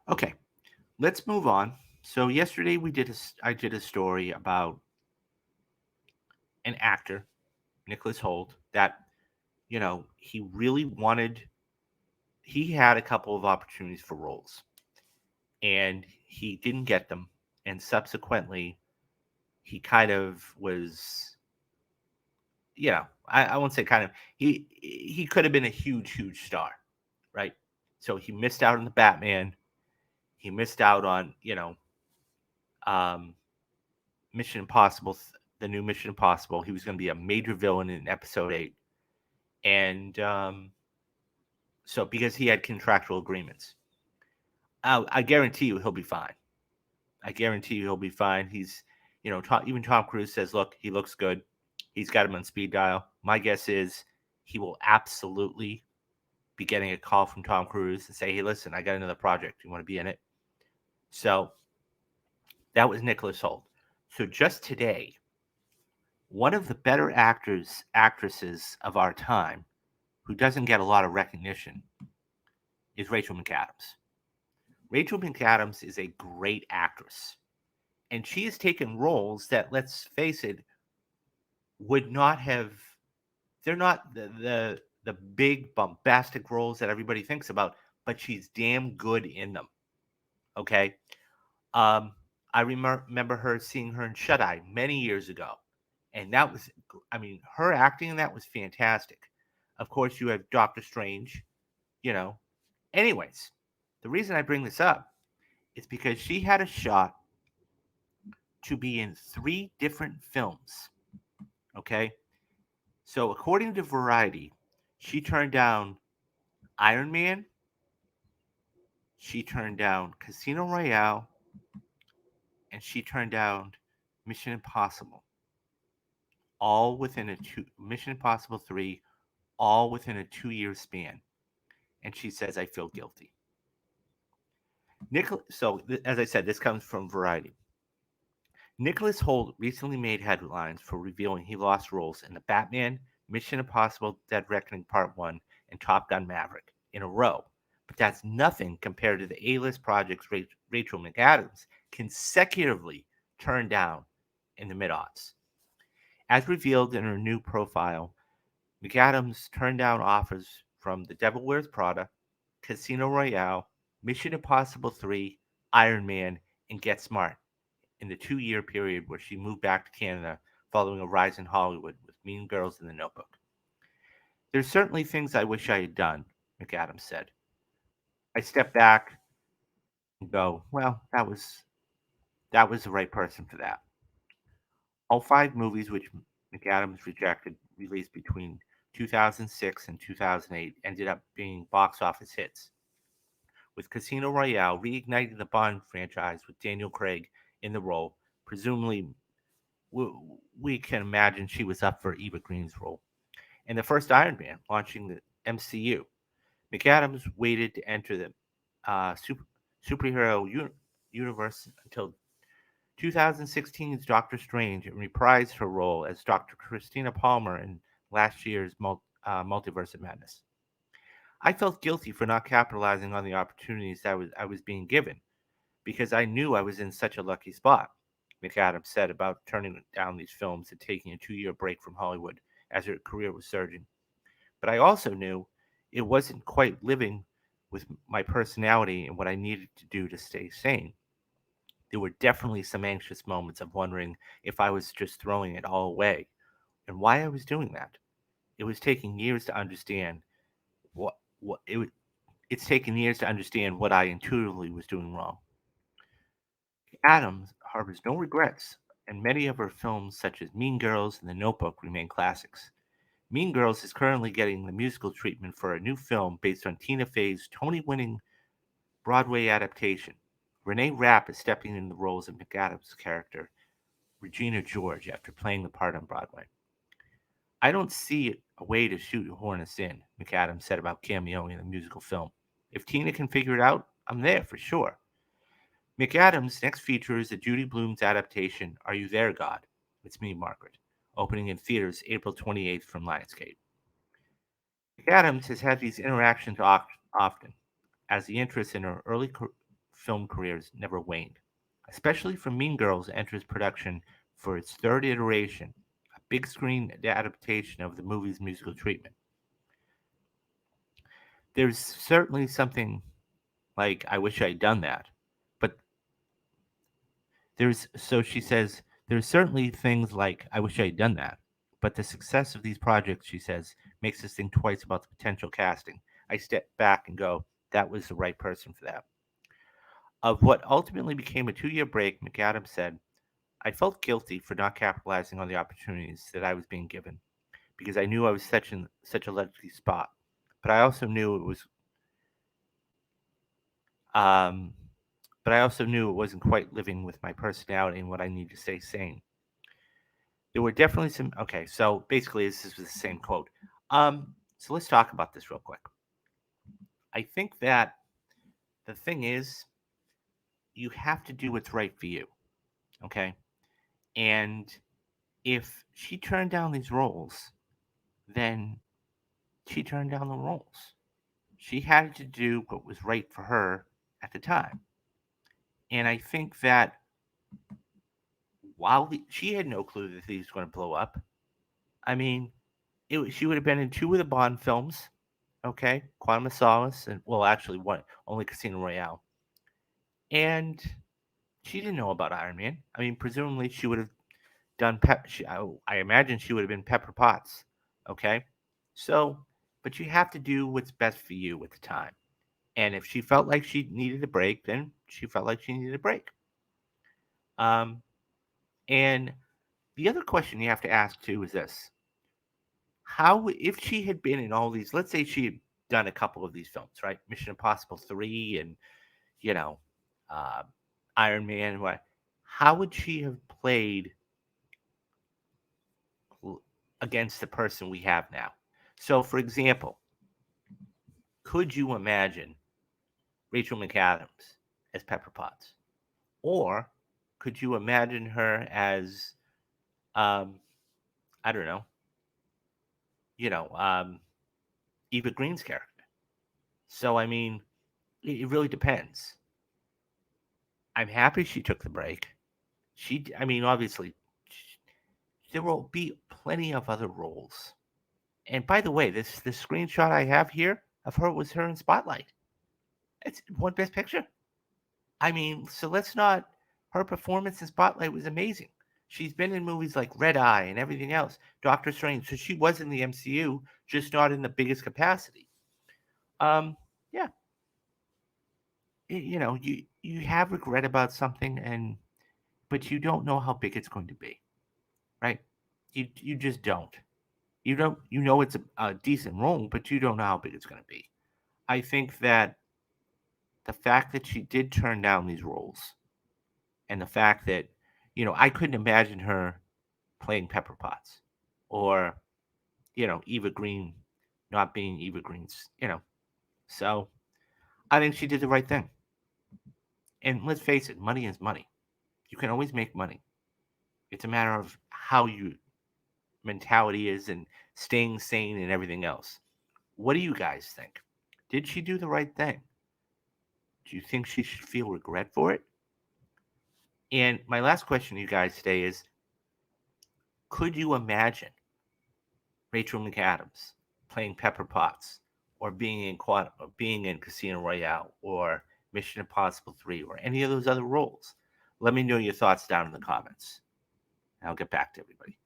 Okay, let's move on. So yesterday I did a story about an actor, Nicholas Holt, that he really wanted. He had a couple of opportunities for roles, and he didn't get them. And subsequently, he kind of was, I won't say kind of. He could have been a huge star, right? So he missed out on the Batman. He missed out on um, Mission Impossible, the new Mission Impossible. He was going to be a major villain in Episode 8, and so because he had contractual agreements, I guarantee you he'll be fine. I guarantee you he'll be fine. Even Tom Cruise says, look, he looks good. He's got him on speed dial. My guess is he will absolutely be getting a call from Tom Cruise and say, hey, listen, I got another project. You want to be in it? So that was Nicholas Holt. So just today, one of the better actresses of our time, who doesn't get a lot of recognition, is Rachel McAdams. Rachel McAdams is a great actress, and she has taken roles that, let's face it, would not have. They're not the big bombastic roles that everybody thinks about, but she's damn good in them. Okay, um, I remember her seeing her in Shut Eye many years ago, and that was, I mean, her acting in that was fantastic. Of course, you have Doctor Strange. You know. Anyways, the reason I bring this up is because she had a shot to be in three different films. Okay, so according to Variety, she turned down Iron Man, she turned down Casino Royale, and she turned down Mission Impossible. All within a two Mission Impossible 3, all within a 2-year span. And she says, I feel guilty. As I said, this comes from Variety. Nicholas Hoult recently made headlines for revealing he lost roles in the Batman, Mission Impossible Dead Reckoning Part 1, and Top Gun Maverick in a row. But that's nothing compared to the A-list projects Rachel McAdams consecutively turned down in the mid-aughts. As revealed in her new profile, McAdams turned down offers from The Devil Wears Prada, Casino Royale, Mission Impossible 3, Iron Man, and Get Smart in the 2-year period where she moved back to Canada following a rise in Hollywood with Mean Girls and The Notebook. There's certainly things I wish I had done, McAdams said. I step back and go, well, that was the right person for that. All five movies which McAdams rejected, released between 2006 and 2008, ended up being box office hits, with Casino Royale reigniting the Bond franchise with Daniel Craig in the role. Presumably, we can imagine she was up for Eva Green's role. And the first Iron Man, launching the MCU. McAdams waited to enter the superhero universe until 2016's Doctor Strange and reprised her role as Dr. Christina Palmer in last year's Multiverse of Madness. I felt guilty for not capitalizing on the opportunities that I was being given because I knew I was in such a lucky spot, McAdams said about turning down these films and taking a 2-year break from Hollywood as her career was surging. But I also knew it wasn't quite living with my personality and what I needed to do to stay sane. There were definitely some anxious moments of wondering if I was just throwing it all away and why I was doing that. It was taking years to understand what it's taken years to understand what I intuitively was doing wrong. Adams harbors no regrets, and many of her films, such as Mean Girls and The Notebook, remain classics. Mean Girls is currently getting the musical treatment for a new film based on Tina Fey's Tony winning Broadway adaptation. Renee Rapp is stepping in the roles of McAdams' character, Regina George, after playing the part on Broadway. I don't see a way to shoehorn us in, McAdams said about cameoing in the musical film. If Tina can figure it out, I'm there for sure. McAdams' next feature is the Judy Blume's adaptation, Are You There, God? It's Me, Margaret, opening in theaters April 28th from Lionsgate. McAdams has had these interactions often, as the interest in her early film careers never waned, especially for Mean Girls enters production for its third iteration, a big screen adaptation of the movie's musical treatment. There's certainly something like I wish I'd done that, but she says there's certainly things like I wish I'd done that, but the success of these projects, she says, makes us think twice about the potential casting. I step back and go, that was the right person for that. Of what ultimately became a 2 year break, McAdams said, I felt guilty for not capitalizing on the opportunities that I was being given because I knew I was such a lucky spot. But I also knew it was um, but I also knew it wasn't quite living with my personality and what I need to stay sane. There were definitely some. Okay, so basically, this is the same quote. So let's talk about this real quick. I think that the thing is, you have to do what's right for you. Okay, and if she turned down these roles, then she turned down the roles. She had to do what was right for her at the time. And I think that she had no clue that he was going to blow up. I mean, she would have been in two of the Bond films, okay, Quantum of Solace, and well, actually, one only Casino Royale, and she didn't know about Iron Man. I mean, presumably she would have done I imagine she would have been Pepper Potts, okay. So, but you have to do what's best for you at the time. And if she felt like she needed a break, then she felt like she needed a break. Um, and the other question you have to ask too is this: how, if she had been in all these, let's say she had done a couple of these films, right? Mission Impossible 3 and, you know, uh, Iron Man, what? How would she have played against the person we have now? So, for example, could you imagine Rachel McAdams as Pepper Potts? Or could you imagine her as, um, I don't know, you know, Eva Green's character? So, I mean, it really depends. I'm happy she took the break. I mean, obviously, there will be plenty of other roles. And by the way, this screenshot I have here of her was her in Spotlight. It's one Best Picture. I mean, so let's not. Her performance in Spotlight was amazing. She's been in movies like Red Eye and everything else, Doctor Strange. So she was in the MCU, just not in the biggest capacity. Yeah, you have regret about something, but you don't know how big it's going to be, right? You just don't. You know it's a decent role, but you don't know how big it's going to be. I think that the fact that she did turn down these roles, and the fact that I couldn't imagine her playing Pepper Potts, or Eva Green not being Eva Green's. So I think she did the right thing. And let's face it, money is money. You can always make money. It's a matter of how your mentality is and staying sane and everything else. What do you guys think? Did she do the right thing? Do you think she should feel regret for it? And my last question to you guys today is, could you imagine Rachel McAdams playing Pepper Potts, or being in Casino Royale, or Mission Impossible 3, or any of those other roles? Let me know your thoughts down in the comments. I'll get back to everybody.